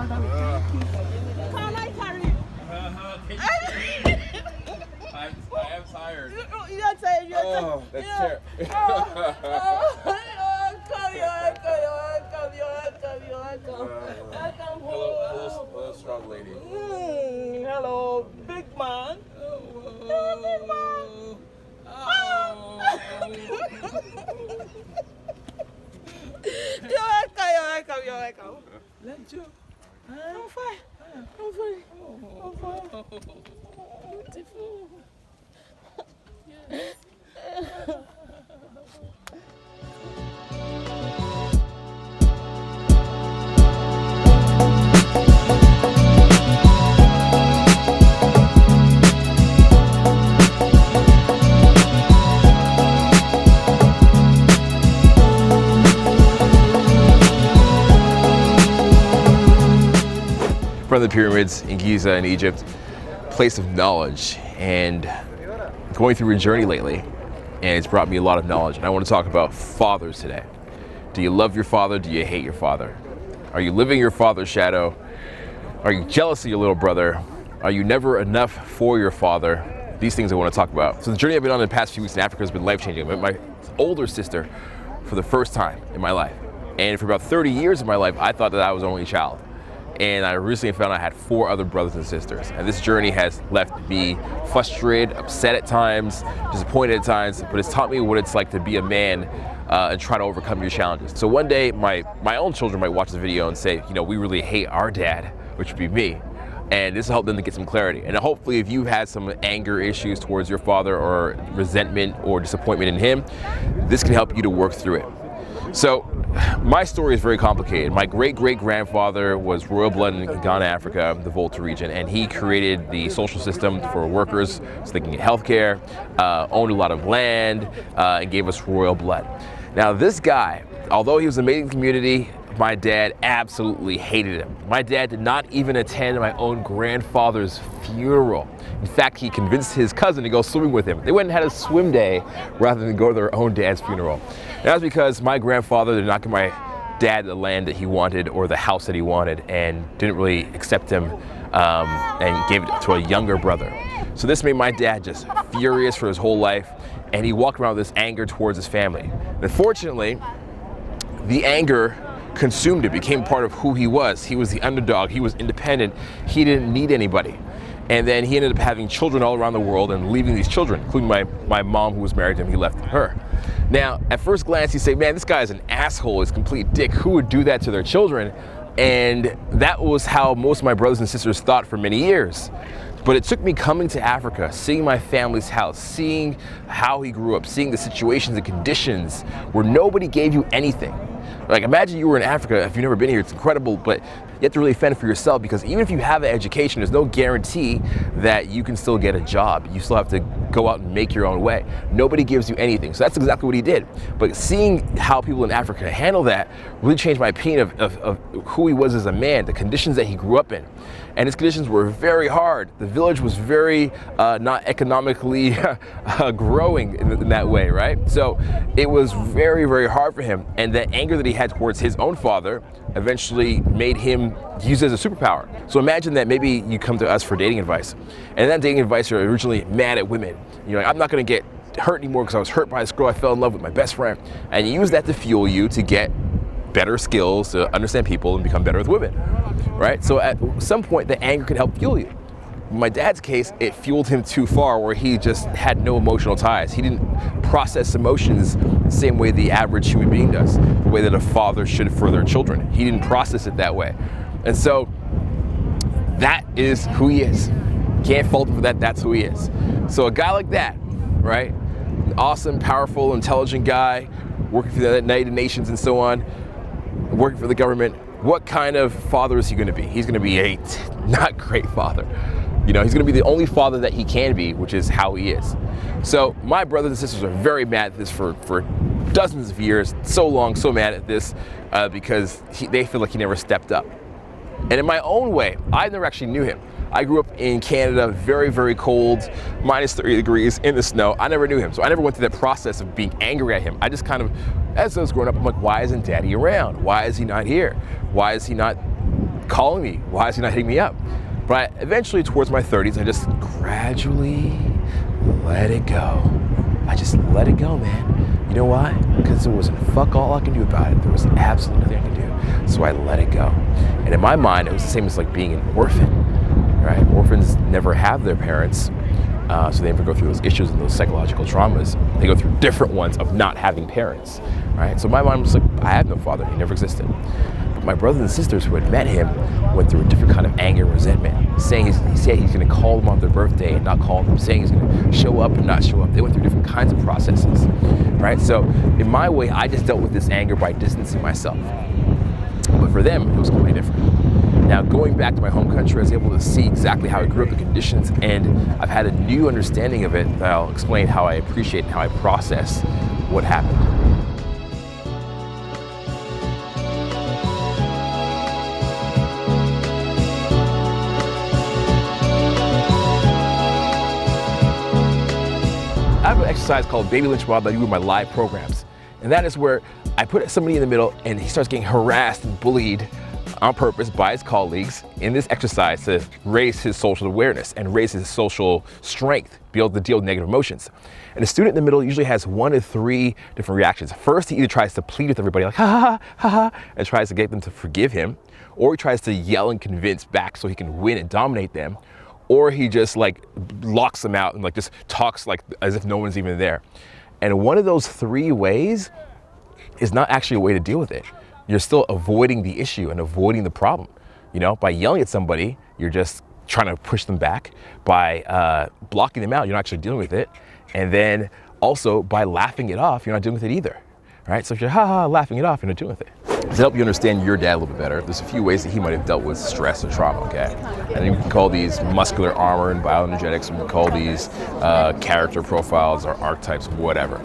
Can I carry you? I am tired. You're tired. You're tired. Oh, that's terrible. Hello, strong lady. Hello, big man. Hello, big man. You're welcome. Let you. I'm fine. I'm fine. Beautiful. From the pyramids in Giza in Egypt, place of knowledge, and going through a journey lately, and it's brought me a lot of knowledge. And I want to talk about fathers today. Do you love your father? Do you hate your father? Are you living your father's shadow? Are you jealous of your little brother? Are you never enough for your father? These things I want to talk about. So the journey I've been on in the past few weeks in Africa has been life-changing. I met my older sister for the first time in my life. And for about 30 years of my life, I thought that I was the only child. And I recently found I had 4 other brothers and sisters. And this journey has left me frustrated, upset at times, disappointed at times, but it's taught me what it's like to be a man and try to overcome your challenges. So one day, my own children might watch the video and say, you know, we really hate our dad, which would be me. And this will help them to get some clarity. And hopefully if you've had some anger issues towards your father or resentment or disappointment in him, this can help you to work through it. So my story is very complicated. My great-great-grandfather was royal blood in Ghana, Africa, the Volta region, and he created the social system for workers so they can get health care, owned a lot of land, and gave us royal blood. Now this guy, although he was amazing in the community, my dad absolutely hated him. My dad did not even attend my own grandfather's funeral. In fact, he convinced his cousin to go swimming with him. They went and had a swim day rather than go to their own dad's funeral. And that was because my grandfather did not give my dad the land that he wanted or the house that he wanted and didn't really accept him and gave it to a younger brother. So this made my dad just furious for his whole life, and he walked around with this anger towards his family. Unfortunately, the anger consumed it, became part of who he was. He was the underdog, he was independent, he didn't need anybody. And then he ended up having children all around the world and leaving these children, including my mom who was married to him, he left her. Now, at first glance, you say, man, this guy's an asshole, he's a complete dick. Who would do that to their children? And that was how most of my brothers and sisters thought for many years. But it took me coming to Africa, seeing my family's house, seeing how he grew up, seeing the situations and conditions where nobody gave you anything. Like, imagine you were in Africa, if you've never been here, it's incredible, but you have to really fend for yourself, because even if you have an education, there's no guarantee that you can still get a job. You still have to go out and make your own way. Nobody gives you anything. So that's exactly what he did. But seeing how people in Africa handle that really changed my opinion of who he was as a man, the conditions that he grew up in. And his conditions were very hard. The village was very not economically growing in that way, right? So it was very, very hard for him. And that anger that he had towards his own father eventually made him use it as a superpower. So imagine that maybe you come to us for dating advice, and that dating advice, you're originally mad at women. You're like, I'm not gonna get hurt anymore because I was hurt by this girl I fell in love with, my best friend. And you use that to fuel you to get better skills, to understand people and become better with women, right? So at some point, the anger can help fuel you. In my dad's case, it fueled him too far, where he just had no emotional ties. He didn't process emotions the same way the average human being does, the way that a father should for their children. He didn't process it that way. And so that is who he is. Can't fault him for that, that's who he is. So a guy like that, right? An awesome, powerful, intelligent guy, working for the United Nations and so on, working for the government, what kind of father is he gonna be? He's gonna be a not great father. You know, he's gonna be the only father that he can be, which is how he is. So my brothers and sisters are very mad at this for dozens of years, so long, so mad at this, because they feel like he never stepped up. And in my own way, I never actually knew him. I grew up in Canada, very, very cold, minus 30 degrees in the snow. I never knew him, so I never went through that process of being angry at him. I just kind of, as I was growing up, I'm like, why isn't daddy around? Why is he not here? Why is he not calling me? Why is he not hitting me up? But eventually, towards my 30s, I just gradually let it go. I just let it go, man. You know why? Because there wasn't fuck all I can do about it. There was absolutely nothing I could do. So I let it go. And in my mind, it was the same as like being an orphan, right? Orphans never have their parents. So they never go through those issues and those psychological traumas. They go through different ones of not having parents, right? So my mind was like, I had no father, he never existed. But my brothers and sisters who had met him went through a different kind of anger and resentment, saying he said he's gonna call them on their birthday and not call them, saying he's gonna show up and not show up. They went through different kinds of processes, right? So in my way, I just dealt with this anger by distancing myself. But for them, it was completely different. Now, going back to my home country, I was able to see exactly how I grew up, the conditions, and I've had a new understanding of it that I'll explain how I appreciate and how I process what happened. I have an exercise called Baby Lynch Mob that I do with my live programs. And that is where I put somebody in the middle and he starts getting harassed and bullied on purpose by his colleagues in this exercise to raise his social awareness and raise his social strength, be able to deal with negative emotions. And the student in the middle usually has 1 to 3 different reactions. First, he either tries to plead with everybody like, ha ha ha, ha ha, and tries to get them to forgive him, or he tries to yell and convince back so he can win and dominate them, or he just like locks them out and like just talks like as if no one's even there. And one of those 3 ways is not actually a way to deal with it. You're still avoiding the issue and avoiding the problem. You know, by yelling at somebody, you're just trying to push them back. By blocking them out, you're not actually dealing with it. And then also by laughing it off, you're not dealing with it either. Right? So if you're laughing it off, you're not dealing with it. To help you understand your dad a little bit better, there's a few ways that he might have dealt with stress or trauma, okay? And we can call these muscular armor and bioenergetics, we can call these character profiles or archetypes, whatever.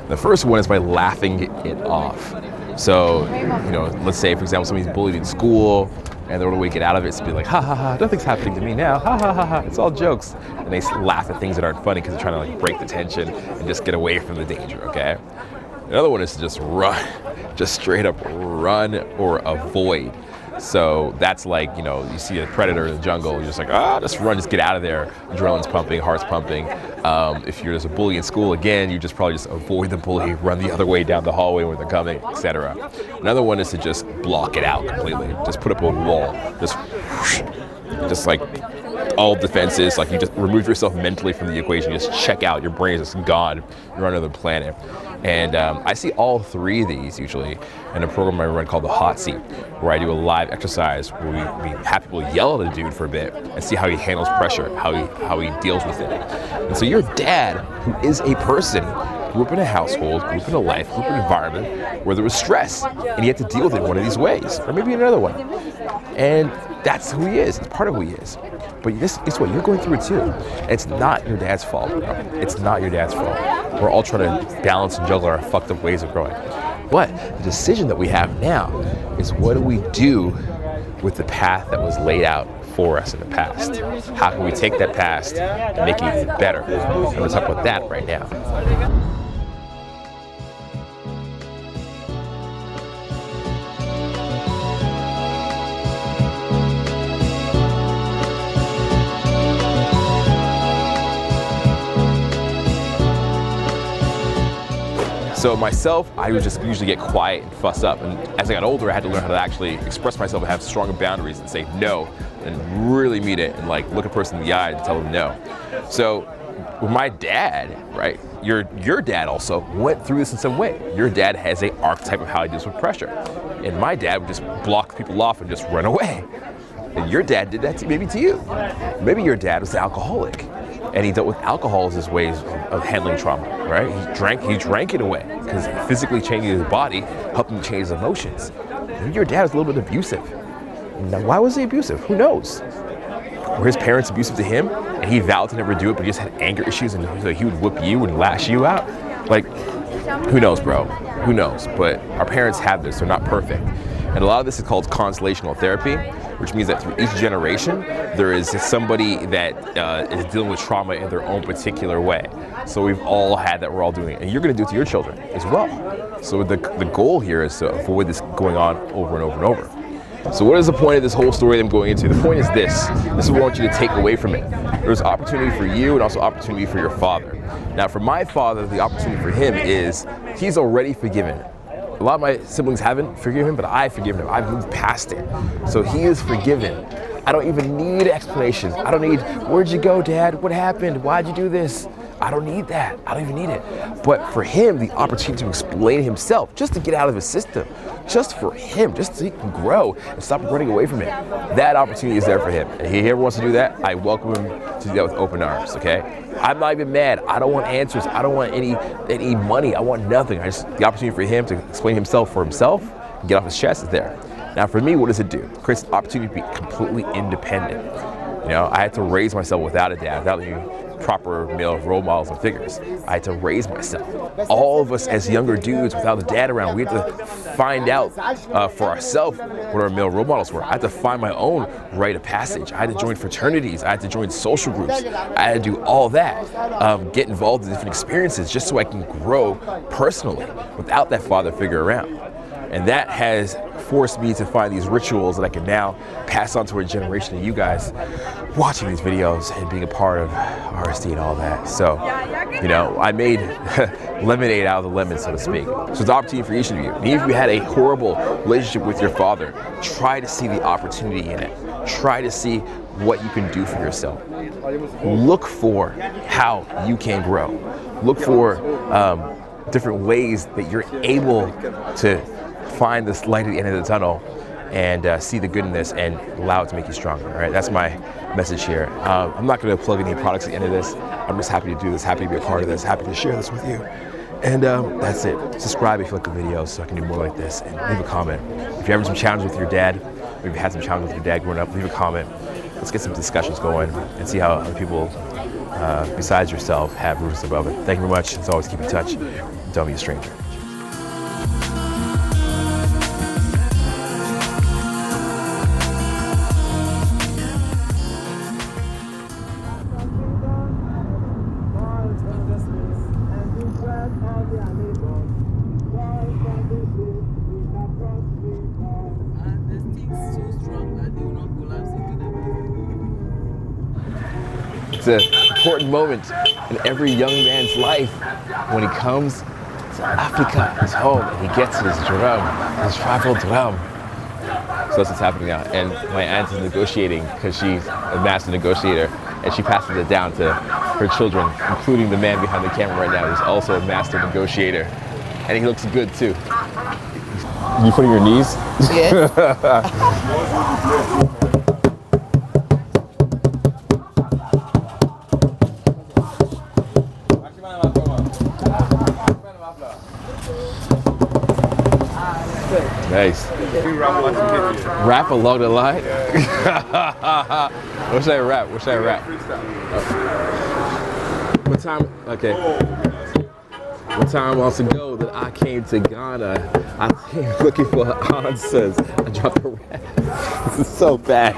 The first one is by laughing it off. So, you know, let's say, for example, somebody's bullied in school and the only way to get out of it is to be like, ha ha ha, nothing's happening to me now, ha ha ha ha, it's all jokes. And they laugh at things that aren't funny because they're trying to like break the tension and just get away from the danger, okay? Another one is to just run, just straight up run or avoid. So that's like, you know, you see a predator in the jungle, you're just like, just run, just get out of there. Adrenaline's pumping, heart's pumping. If you're just a bully in school, again, you just probably just avoid the bully, run the other way down the hallway when they're coming, etc. Another one is to just block it out completely. Just put up a wall, just like all defenses, like you just remove yourself mentally from the equation, just check out, your brain is just gone, you're on another planet. And I see all 3 of these usually in a program I run called the Hot Seat, where I do a live exercise where we have people yell at a dude for a bit and see how he handles pressure, how he deals with it. And so your dad, who is a person, grew up in a household, grew up in a life, grew up in an environment where there was stress, and he had to deal with it in one of these ways, or maybe another one. And that's who he is, it's part of who he is. But guess what, you're going through it too. It's not your dad's fault, bro. It's not your dad's fault. We're all trying to balance and juggle our fucked up ways of growing. But the decision that we have now is, what do we do with the path that was laid out for us in the past? How can we take that past and make it even better? I'm going to talk about that right now. So myself, I would just usually get quiet and fuss up. And as I got older, I had to learn how to actually express myself and have stronger boundaries and say no and really mean it and like look a person in the eye and tell them no. So with my dad, right, your dad also went through this in some way. Your dad has an archetype of how he deals with pressure. And my dad would just block people off and just run away. And your dad did that maybe to you. Maybe your dad was an alcoholic and he dealt with alcohol as his ways of handling trauma, right? He drank it away because physically changing his body helped him change his emotions. Maybe your dad was a little bit abusive. Now, why was he abusive? Who knows? Were his parents abusive to him and he vowed to never do it, but he just had anger issues and he would whip you and lash you out? Like, who knows, bro? Who knows? But our parents have this, they're not perfect. And a lot of this is called constellational therapy, which means that through each generation, there is somebody that is dealing with trauma in their own particular way. So we've all had that, we're all doing it. And you're gonna do it to your children as well. So the goal here is to avoid this going on over and over and over. So what is the point of this whole story that I'm going into? The point is this. This is what I want you to take away from it. There's opportunity for you and also opportunity for your father. Now for my father, the opportunity for him is he's already forgiven. A lot of my siblings haven't forgiven him, but I've forgiven him. I've moved past it. So he is forgiven. I don't even need explanations. I don't need, where'd you go, Dad? What happened? Why'd you do this? I don't need that. I don't even need it. But for him, the opportunity to explain himself, just to get out of his system, just for him, just so he can grow and stop running away from it. That opportunity is there for him. And if he ever wants to do that, I welcome him to do that with open arms, okay? I'm not even mad. I don't want answers. I don't want any money. I want nothing. The opportunity for him to explain himself for himself and get off his chest is there. Now for me, what does it do? It creates an opportunity to be completely independent. You know, I had to raise myself without a dad, without any proper male role models and figures. I had to raise myself. All of us as younger dudes without a dad around, we had to find out for ourselves what our male role models were. I had to find my own rite of passage. I had to join fraternities. I had to join social groups. I had to do all that, get involved in different experiences just so I can grow personally without that father figure around. And that has forced me to find these rituals that I can now pass on to a generation of you guys watching these videos and being a part of RSD and all that. So, you know, I made lemonade out of the lemon, so to speak. So it's an opportunity for each of you. And even if you had a horrible relationship with your father, try to see the opportunity in it. Try to see what you can do for yourself. Look for how you can grow. Look for different ways that you're able to find this light at the end of the tunnel and see the good in this and allow it to make you stronger. All right, that's my message here. I'm not going to plug any products at the end of this. I'm just happy to do this, happy to be a part of this, happy to share this with you. And that's it. Subscribe if you like the videos so I can do more like this, and leave a comment. If you're having some challenges with your dad, or if you had some challenges with your dad growing up, leave a comment. Let's get some discussions going and see how other people besides yourself have roofs above it. Thank you very much. As always, keep in touch. Don't be a stranger. It's an important moment in every young man's life when he comes to Africa, his home, and he gets his drum, his tribal drum. So that's what's happening now. And my aunt is negotiating because she's a master negotiator, and she passes it down to her children, including the man behind the camera right now, who's also a master negotiator. And he looks good too. You putting your knees? Yes. Nice. Rap along the line? What should I rap? What should I rap? What time? Okay. What time months ago that I came to Ghana, I came looking for answers. I dropped a rap. This is so bad.